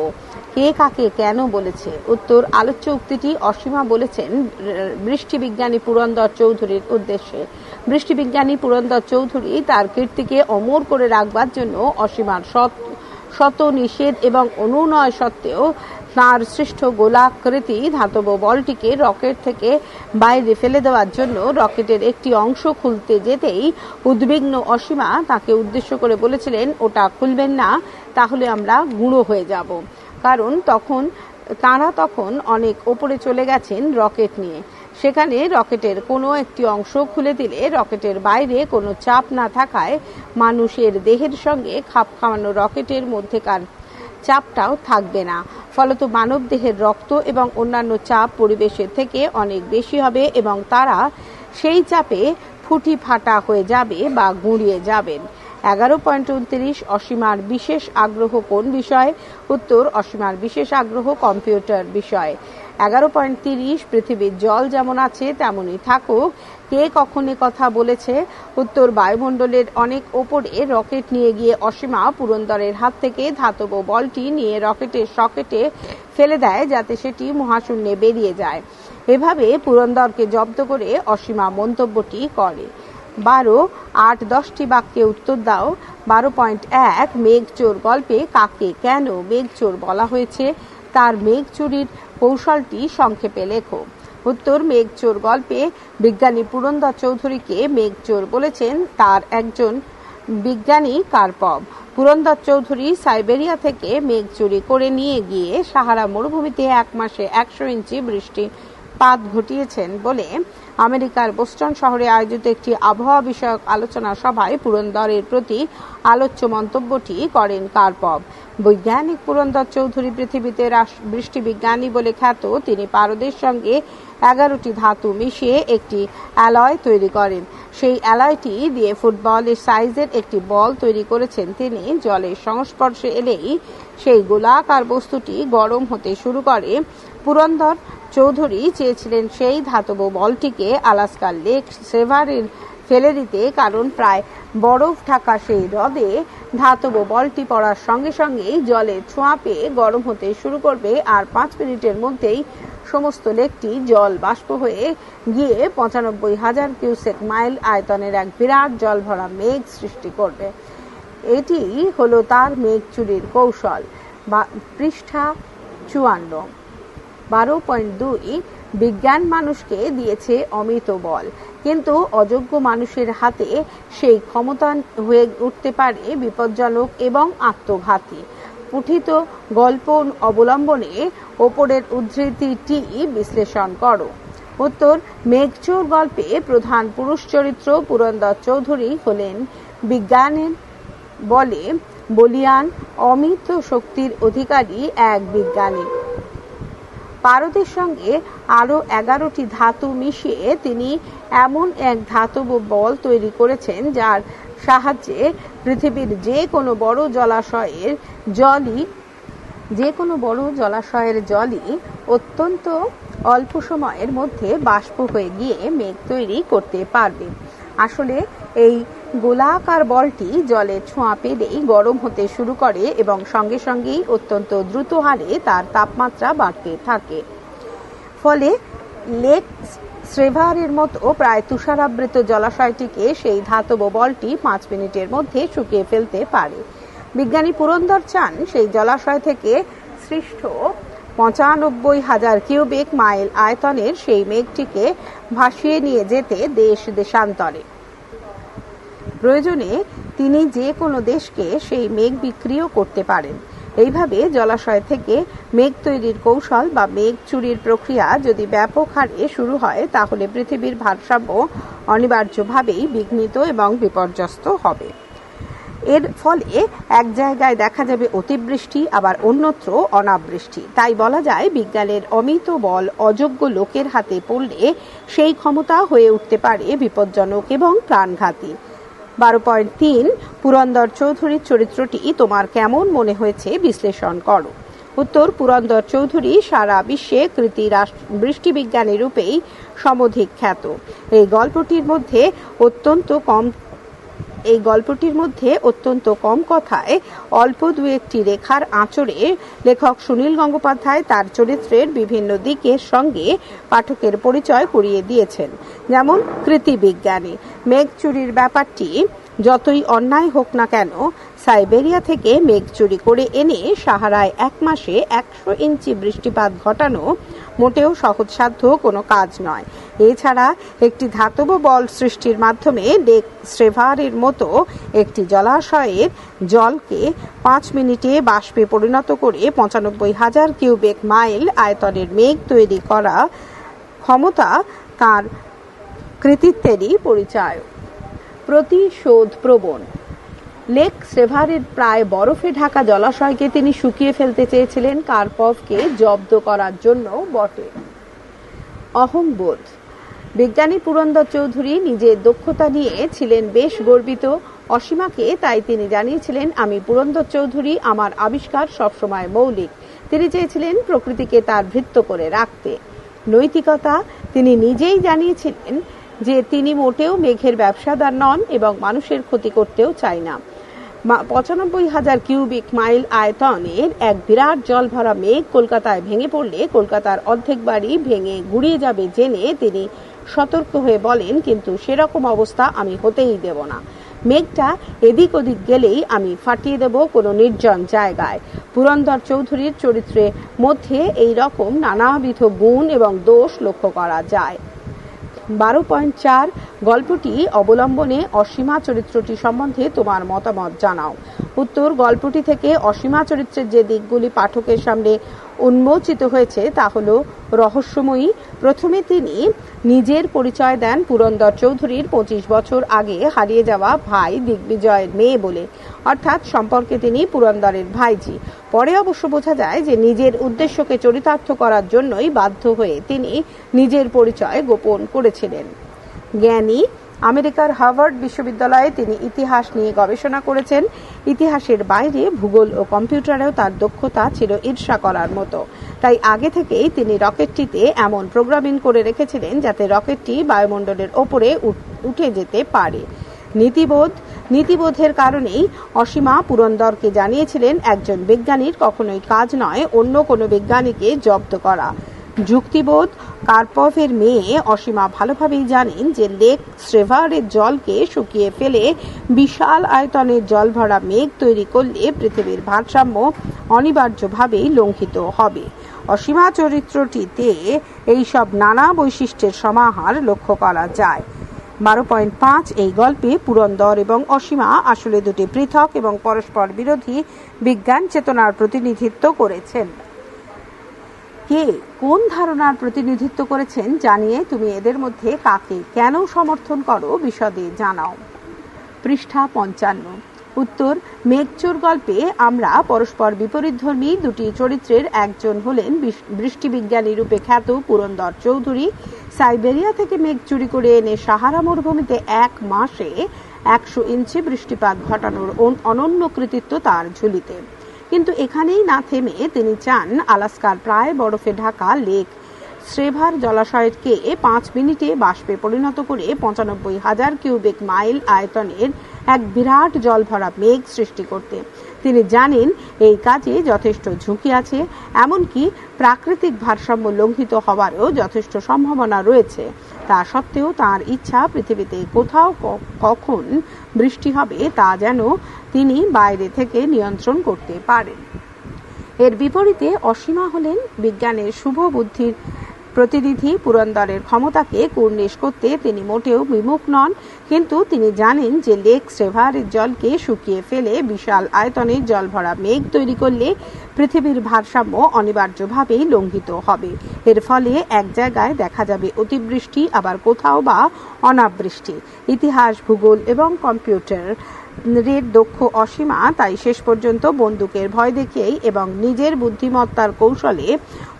কে কাকে কেন বলেছে? উত্তর, আলোচ্য উক্তিটি অসীমা বলেছেন বৃষ্টিবিজ্ঞানী পুরন্দর চৌধুরীর উদ্দেশ্যে। বৃষ্টিবিজ্ঞানী পুরন্দর চৌধুরী তার কীর্তিকে অমর করে রাখবার জন্য অসীমার শত নিষেধ এবং অনুনয় সত্ত্বেও তাঁর সৃষ্ট গোলাকৃতি ধাতব বলটিকে রকেট থেকে বাইরে ফেলে দেওয়ার জন্য রকেটের একটি অংশ খুলতে যেতেই উদ্বিগ্ন অসীমা তাকে উদ্দেশ্য করে বলেছিলেন, ওটা খুলবেন না, তাহলে আমরা গুঁড়ো হয়ে যাব। কারণ তাঁরা তখন অনেক ওপরে চলে গেছেন রকেট নিয়ে। সেখানে রকেটের কোনো একটি অংশ খুলে দিলে রকেটের বাইরে কোনো চাপ না থাকায় মানুষের দেহের সঙ্গে খাপ খাওয়ানো রকেটের মধ্যেকার চাপটাও থাকবে না। ফলত মানব দেহের রক্ত এবং অন্যান্য চাপ পরিবেশের থেকে অনেক বেশি হবে এবং তারা সেই চাপে ফুটি ফাটা হয়ে যাবে বা গুঁড়িয়ে যাবেন। 11.29 অসীমার বিশেষ আগ্রহ কোন বিষয়ে? উত্তর, অসীমার বিশেষ আগ্রহ কম্পিউটার বিষয়ে। 11.30 পৃথিবীর জল যেমন আছে তেমনই থাকুক। কে কখন কথা বলেছে? উত্তর, বায়ুমণ্ডলের অনেক ওপরে রকেট নিয়ে গিয়ে অসীমা পুরন্দরের হাত থেকে ধাতব বলটি নিয়ে রকেটের সকেটে ফেলে দেয় যাতে সেটি মহাশূন্যে বেরিয়ে যায়। এভাবে পুরন্দরকে জব্দ করে অসীমা মন্তব্যটি করে। 12, 8-10টি বাক্যে উত্তর দাও। 12.1 মেঘচোর গল্পে কাকে কেন মেঘচোর বলা হয়েছে? তার মেঘ চুরির কৌশলটি সংক্ষেপে লেখো। উত্তর, মেঘচোর গল্পে বিজ্ঞানী পুরন্দর চৌধুরীকে মেঘচোর বলেছেন তার একজন বিজ্ঞানী কার্পভ। পুরন্দর চৌধুরী সাইবেরিয়া থেকে মেঘ চুরি করে নিয়ে গিয়ে সাহারা মরুভূমিতে 1 মাসে 100 ইঞ্চি বৃষ্টিপাত ঘটিয়েছেন বলে আমেরিকার বোস্টন শহরে আয়োজিত একটি আবহাওয়া বিষয়ক আলোচনা সভায় পুরন্দরের প্রতি আলোচ্য মন্তব্যটি করেন কার্পভ। বৈজ্ঞানিক পুরন্দর চৌধুরী পৃথিবীতে বৃষ্টিবিজ্ঞানী বলে খ্যাত। তিনি পারদের সঙ্গে 11টি ধাতু মিশিয়ে একটি অ্যালয় তৈরি করেন। সেই অ্যালয়টি দিয়ে ফুটবলের সাইজের একটি বল তৈরি করেছেন তিনি। জলের সংস্পর্শে এলেই সেই গোলাকার বস্তুটি গরম হতে শুরু করে। পুরন্দর চৌধুরী চেয়েছিলেন সেই ধাতব বলটিকে আলাস্কার লেক সেভারের ফেলে দিতে, কারণ প্রায় বরফ ঢাকা সেই হ্রদে ধাতব বলটি পড়ার সঙ্গে সঙ্গেই জলের ছোঁয়া পেয়ে গরম হতে শুরু করবে আর 5 মিনিটের মধ্যেই সমস্ত লেকটি জল বাষ্প হয়ে গিয়ে ৯৫,০০০ কিউসেক মাইল আয়তনের এক বিরাট জল ভরা মেঘ সৃষ্টি করবে। এটি হলো তার মেঘ চুরির কৌশল। পৃষ্ঠা 54। 12.2 বিজ্ঞান মানুষকে দিয়েছে অমিত বল, কিন্তু অযোগ্য মানুষের হাতে সেই ক্ষমতা হয়ে উঠতে পারে বিপজ্জনক এবং আত্মঘাতী। পুঠিত গল্প অবলম্বনে ওপরের উদ্ধৃতিটি বিশ্লেষণ করো। উত্তর, মেঘচোর গল্পে প্রধান পুরুষ চরিত্র পুরন্দর চৌধুরী হলেন বিজ্ঞানের বলে বলীয়ান অমিত শক্তির অধিকারী এক বিজ্ঞানী। পারদের সঙ্গে আরো 11টি ধাতু মিশিয়ে তিনি এমন এক ধাতব বল তৈরি করেছেন যার সাহায্যে পৃথিবীর যে কোনো বড় জলাশয়ের জলই অত্যন্ত অল্প সময়ের মধ্যে বাষ্প হয়ে গিয়ে মেঘ তৈরি করতে পারবে। আসলে এই গোলাকার বলটি জলের ছোঁয়া পেলেই গরম হতে শুরু করে এবং সঙ্গে সঙ্গেই অত্যন্ত দ্রুত হারে তার তাপমাত্রা বাড়তে থাকে। ফলে লেক সেভারের মতো প্রায় তুষারাবৃত জলাশয়টিকে সেই ধাতব বলটি 5 মিনিটের মধ্যে শুকিয়ে ফেলতে পারে। বিজ্ঞানী পুরন্দর চান সেই জলাশয় থেকে সৃষ্ট ৯৫,০০০ কিউবিক মাইল আয়তনের সেই মেঘটিকে ভাসিয়ে নিয়ে যেতে দেশ দেশান্তরে। প্রয়োজনে তিনি যে কোনো দেশকে সেই মেঘ বিক্রিও করতে পারেন। এইভাবে জলাশয় থেকে মেঘ তৈরির কৌশল বা মেঘ চুরির প্রক্রিয়া যদি ব্যাপক হারে শুরু হয়, তাহলে পৃথিবীর ভারসাম্য অনিবার্যভাবেই বিঘ্নিত এবং বিপর্যস্ত হবে। এর ফলে এক জায়গায় দেখা যাবে অতিবৃষ্টি, আবার অন্যত্র অনাবৃষ্টি। তাই বলা যায়, বিজ্ঞানের অমিত বল অযোগ্য লোকের হাতে পড়লে সেই ক্ষমতা হয়ে উঠতে পারে বিপজ্জনক এবং প্রাণঘাতী। ১২.৩ পুরন্দর চৌধুরীর চরিত্রটি তোমার কেমন মনে হয়েছে বিশ্লেষণ করো। উত্তর: পুরন্দর চৌধুরী সারা বিশ্বে কৃতি বৃষ্টিবিজ্ঞানী রূপেই সমধিক খ্যাত। এই গল্পটির মধ্যে অত্যন্ত কম কথায় অল্প দু একটি রেখার আঁচড়ে লেখক সুনীল গঙ্গোপাধ্যায় তার চরিত্রের বিভিন্ন দিকের সঙ্গে পাঠকের পরিচয় করিয়ে দিয়েছেন। যেমন কৃতি বিজ্ঞানী। মেঘ চুরির ব্যাপারটি যতই অন্যায় হোক না কেন, সাইবেরিয়া থেকে মেঘ চুরি করে এনে সাহারায় ১ মাসে ১০০ ইঞ্চি বৃষ্টিপাত ঘটানো মোটেও সহজসাধ্য কোনো কাজ নয়। এছাড়া একটি ধাতব বল সৃষ্টির মাধ্যমে লেক স্ট্রেভারের মতো একটি জলাশয়ের জলকে ৫ মিনিটে বাষ্পে পরিণত করে ৯৫,০০০ কিউবিক মাইল আয়তনের মেঘ তৈরি করা ক্ষমতা তার কৃতিত্বেরই পরিচয়। প্রতিশোধ প্রবণ। লেক স্ট্রেভারের প্রায় বরফে ঢাকা জলাশয়কে তিনি শুকিয়ে ফেলতে চেয়েছিলেন কার্পভকে জব্দ করার জন্য বটে। অহংবোধ। বিজ্ঞানী পুরন্দর চৌধুরী নিজের দক্ষতা নিয়ে ছিলেন বেশ গর্বিত। অসীমাকে তাই তিনি জানিয়েছিলেন, আমি পুরন্দর চৌধুরী, আমার আবিষ্কার সবসময় মৌলিক। তিনি চেয়েছিলেন প্রকৃতিকে তার ভৃত্য করে রাখতে। নৈতিকতা। তিনি নিজেই জানিয়েছিলেন যে তিনি মোটেও মেঘের ব্যবসাদার নন এবং মানুষের ক্ষতি করতেও চাই না। ৯৫,০০০ কিউবিক মাইল আয়তনের এক বিরাট জল ভরা মেঘ কলকাতায় ভেঙে পড়লে কলকাতার অর্ধেক বাড়ি ভেঙে গুড়িয়ে যাবে জেনে তিনি সতর্ক হয়ে বলেন, কিন্তু সেরকম অবস্থা আমি হতেই দেব না। মেঘটা এদিক ওদিক গেলেই আমি ফাটিয়ে দেব কোনো নির্জন জায়গায়। পুরন্দর চৌধুরীর চরিত্রের মধ্যে এই রকম নানাবিধ গুণ এবং দোষ লক্ষ্য করা যায়। ১২.৪ গল্পটি অবলম্বনে অসীমা চরিত্রটি সম্বন্ধে তোমার মতামত জানাও। উত্তর: গল্পটি থেকে অসীমা চরিত্রের যে দিকগুলি পাঠকের সামনে উন্মোচিত হয়েছে তা হল রহস্যময়ী। প্রথমে তিনি নিজের পরিচয় দেন পুরন্দর চৌধুরীর ২৫ বছর আগে হারিয়ে যাওয়া ভাই দিগ্বিজয়ের মেয়ে বলে, অর্থাৎ সম্পর্কে তিনি পুরন্দরের ভাইজি। পরে অবশ্য বোঝা যায় যে নিজের উদ্দেশ্যকে চরিতার্থ করার জন্যই বাধ্য হয়ে তিনি নিজের পরিচয় গোপন করেছিলেন। জ্ঞানী। আমেরিকার হার্ভার্ড বিশ্ববিদ্যালয়ে তিনি ইতিহাস নিয়ে গবেষণা করেছেন। ইতিহাসের বাইরে ভূগোল ও কম্পিউটারেও তার দক্ষতা ছিল ঈর্ষা করার মতো। তাই আগে থেকেই তিনি রকেটটিতে এমন প্রোগ্রামিং করে রেখেছিলেন যাতে রকেটটি বায়ুমণ্ডলের ওপরে উঠে যেতে পারে। নীতিবোধ। নীতিবোধের কারণেই অসীমা পুরন্দরকে জানিয়েছিলেন, একজন বিজ্ঞানীর কখনোই কাজ নয় অন্য কোনো বিজ্ঞানীকে জব্দ করা। যুক্তিবোধ। কার্পভের মেয়ে অসীমা ভালোভাবেই জানেন যে লেক স্ট্রেভারের জলকে শুকিয়ে ফেলে বিশাল আয়তনের জল ভরা মেঘ তৈরি করলে পৃথিবীর ভারসাম্য অনিবার্যভাবেই লঙ্ঘিত হবে। অসীমা চরিত্রটিতে এইসব নানা বৈশিষ্ট্যের সমাহার লক্ষ্য করা যায়। ১২.৫ এই গল্পে পুরন্দর এবং অসীমা আসলে দুটি পৃথক এবং পরস্পর বিরোধী বিজ্ঞান চেতনার প্রতিনিধিত্ব করেছেন। কে কোন ধারণার প্রতিনিধিত্ব করেছেন জানিয়ে তুমি এদের মধ্যে কাকে কেন সমর্থন করো বিশদে জানাও। পৃষ্ঠা ৫৫। উত্তর: মেঘচোর গল্পে আমরা পরস্পর বিপরীতধর্মী দুটি চরিত্রের একজন হলেন বৃষ্টিবিজ্ঞানী রূপে খ্যাত পুরন্দর চৌধুরী। সাইবেরিয়া থেকে মেঘ চুরি করে এনে সাহারা মরুভূমিতে ১ মাসে ১০০ ইঞ্চি বৃষ্টিপাত ঘটানোর অনন্য কৃতিত্ব তার ঝুলিতে। কিন্তু এখানেই না থেমে তিনি চান আলাস্কার প্রায় বরফে ঢাকা লেক স্ট্রেভার জলাশয়কে ৫ মিনিটে বাষ্পে পরিণত করে ৯৫,০০০ কিউবিক মাইল আয়তনের এক বিরাট জল ভরা মেঘ সৃষ্টি করতে। তিনি জানেন এই কাজে যথেষ্ট ঝুঁকি আছে, এমনকি প্রাকৃতিক ভারসাম্য লঙ্ঘিত হওয়ারও যথেষ্ট সম্ভাবনা রয়েছে। তা সত্ত্বেও তার ইচ্ছা পৃথিবীতে কোথাও কখন বৃষ্টি হবে তা যেন তিনি বাইরে থেকে নিয়ন্ত্রণ করতে পারেন। এর বিপরীতে অসীমা হলেন বিজ্ঞানের শুভ বুদ্ধির প্রতিনিধি। পুরন্দরের ক্ষমতাকে কুর্নিশ করতে তিনি মোটেও বিমুখ নন, কিন্তু তিনি জানেন যে লেক সেভারের জলকে শুকিয়ে ফেলে বিশাল আয়তনের জলভরা মেঘ তৈরি করলে পৃথিবীর ভারসাম্য অনিবার্যভাবেই লঙ্ঘিত হবে। এর ফলে এক জায়গায় দেখা যাবে অতিবৃষ্টি, আবার কোথাও বা অনাবৃষ্টি। ইতিহাস, ভূগোল এবং কম্পিউটার রের দক্ষ অসীমা তাই শেষ পর্যন্ত বন্দুকের ভয় দেখিয়েই এবং নিজের বুদ্ধিমত্তার কৌশলে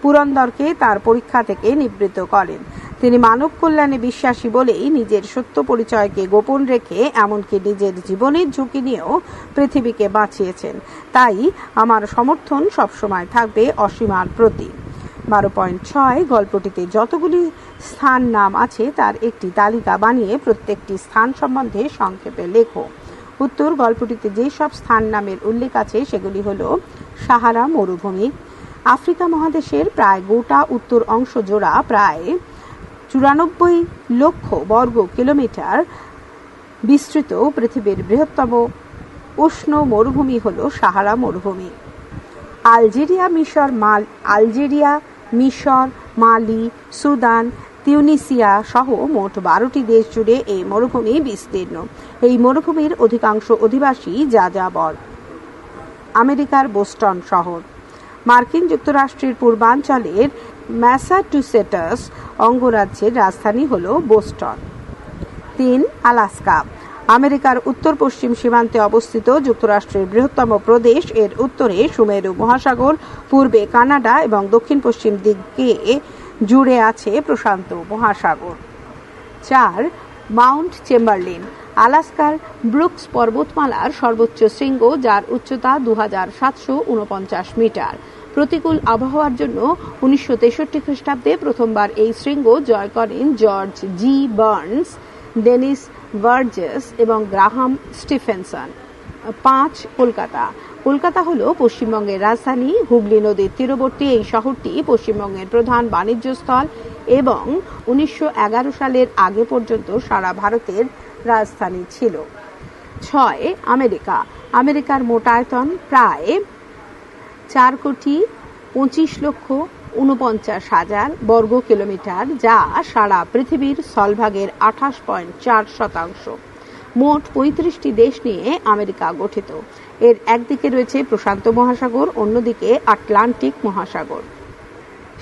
পুরন্দরকে তার পরীক্ষা থেকে নিবৃত্ত করেন। তিনি মানব কল্যাণে বিশ্বাসী বলেই নিজের সত্য পরিচয়কে গোপন রেখে এমনকি নিজের জীবনের ঝুঁকি নিয়েও পৃথিবীকে বাঁচিয়েছেন। তাই আমার সমর্থন সবসময় থাকবে অসীমার প্রতি। 12.6 গল্পটিতে যতগুলি স্থান নাম আছে তার একটি তালিকা বানিয়ে প্রত্যেকটি স্থান সম্বন্ধে সংক্ষেপে লেখো। উত্তর: গল্পটিতে যেসব স্থান নামের উল্লেখ আছে সেগুলি হল সাহারা মরুভূমি, আফ্রিকা মহাদেশের প্রায় গোটা উত্তর অংশ জোড়া প্রায় 94 লক্ষ বর্গ কিলোমিটার বিস্তৃত পৃথিবীর বৃহত্তম উষ্ণ মরুভূমি হল সাহারা মরুভূমি। আলজেরিয়া, মিশর, মালি, সুদান, তিউনিসিয়া সহ মোট 12টি দেশ জুড়ে এই মরুভূমি বিস্তীর্ণ। এই মরুভূমির অধিকাংশ অধিবাসী যাযাবর। আমেরিকার বোস্টন শহর। মার্কিন যুক্তরাষ্ট্রের পূর্বাঞ্চলের ম্যাসাচুসেটস অঙ্গরাজ্যের রাজধানী হল বোস্টন। 3. আলাস্কা। আমেরিকার উত্তর পশ্চিম সীমান্তে অবস্থিত যুক্তরাষ্ট্রের বৃহত্তম প্রদেশ। এর উত্তরে সুমেরু মহাসাগর, পূর্বে কানাডা এবং দক্ষিণ পশ্চিম দিকে জুড়ে আছে প্রশান্ত মহাসাগর। 4. Mount Chamberlin. আলাস্কার ব্রুকস পর্বতমালার সর্বোচ্চ শৃঙ্গ, যার উচ্চতা 2749 মিটার। প্রতিকূল আবহাওয়ার জন্য 1963 খ্রিস্টাব্দে প্রথমবার এই শৃঙ্গ জয় করেন জর্জ জি বার্নস, ডেনিস ভার্জেস এবং গ্রাহাম স্টিফেনসন। 5. কলকাতা। কলকাতা হল পশ্চিমবঙ্গের রাজধানী। হুগলি নদীর তীরবর্তী এই শহরটি পশ্চিমবঙ্গের প্রধান বাণিজ্য স্থল এবং 1911 সালের আগে পর্যন্ত সারা ভারতের রাজধানী ছিল। 6. আমেরিকা। আমেরিকার মোট আয়তন প্রায় 4,25,49,000 বর্গ কিলোমিটার, যা সারা পৃথিবীর স্থলভাগের 28.4%। মোট 35টি দেশ নিয়ে আমেরিকা গঠিত। এর একদিকে রয়েছে প্রশান্ত মহাসাগর, অন্যদিকে আটলান্টিক মহাসাগর।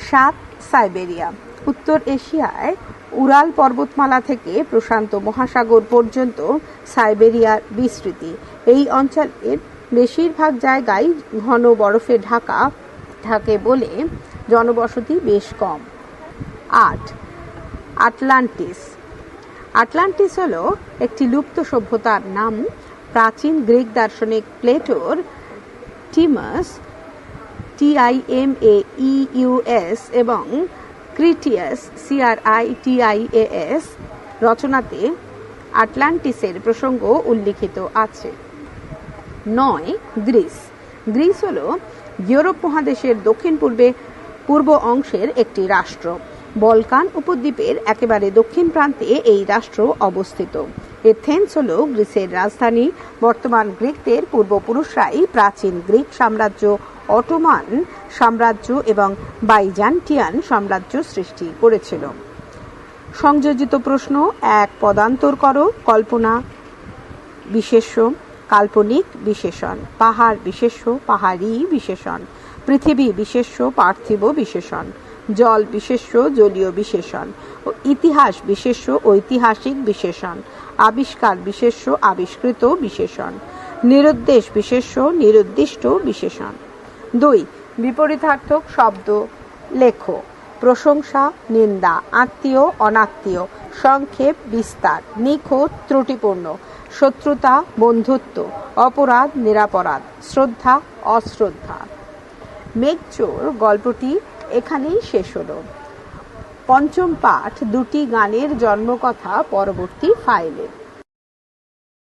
7. সাইবেরিয়া। উত্তর এশিয়ায় উরাল পর্বতমালা থেকে প্রশান্ত মহাসাগর পর্যন্ত সাইবেরিয়ার বিস্তৃতি। এই অঞ্চলের বেশিরভাগ জায়গায় ঘন বরফে ঢাকা থাকে বলে জনবসতি বেশ কম। 8. আটলান্টিস। আটলান্টিস হল একটি লুপ্ত সভ্যতার নাম। প্রাচীন গ্রিক দার্শনিক প্লেটোর টিমাস TIMAEUS এবং ক্রিটিয়াস CRITIAS রচনাতে আটলান্টিসের প্রসঙ্গ উল্লিখিত আছে। 9. গ্রিস। গ্রিস হল ইউরোপ মহাদেশের দক্ষিণ পূর্ব অংশের একটি রাষ্ট্র। বলকান উপদ্বীপের একেবারে দক্ষিণ প্রান্তে এই রাষ্ট্র অবস্থিত। এথেন্স হল গ্রিসের রাজধানী। বর্তমান গ্রিকদের পূর্বপুরুষরাই প্রাচীন গ্রিক সাম্রাজ্য, অটোমান সাম্রাজ্য এবং বাইজান্টিয়ান সাম্রাজ্য সৃষ্টি করেছিল। সংযোজিত প্রশ্ন। 1. পদান্তর করো। কল্পনা বিশেষ্য, কাল্পনিক বিশেষণ। পাহাড় বিশেষ্য, পাহাড়ি বিশেষণ। পৃথিবী বিশেষ্য, পার্থিব বিশেষণ। জল বিশেষ্য, জলীয় বিশেষণ। ইতিহাস বিশেষ্য, ঐতিহাসিক বিশেষণ। আবিষ্কার বিশেষ্য, আবিষ্কৃত বিশেষণ। নিরুদ্দেশ বিশেষ্য, নিরুদ্দিষ্ট বিশেষণ। 2. বিপরীতার্থক শব্দ লেখো। প্রশংসা, নিন্দা, আত্মীয়, অনাত্মীয়, সংক্ষেপ, বিস্তার, নিখুঁত, ত্রুটিপূর্ণ, শত্রুতা, বন্ধুত্ব, অপরাধ, নিরাপরাধ, শ্রদ্ধা, অশ্রদ্ধা। মেঘচোর গল্পটি এখানেই শেষ হলো। পঞ্চম পাঠ 2টি গানের জন্মকথা পরবর্তী ফাইলে।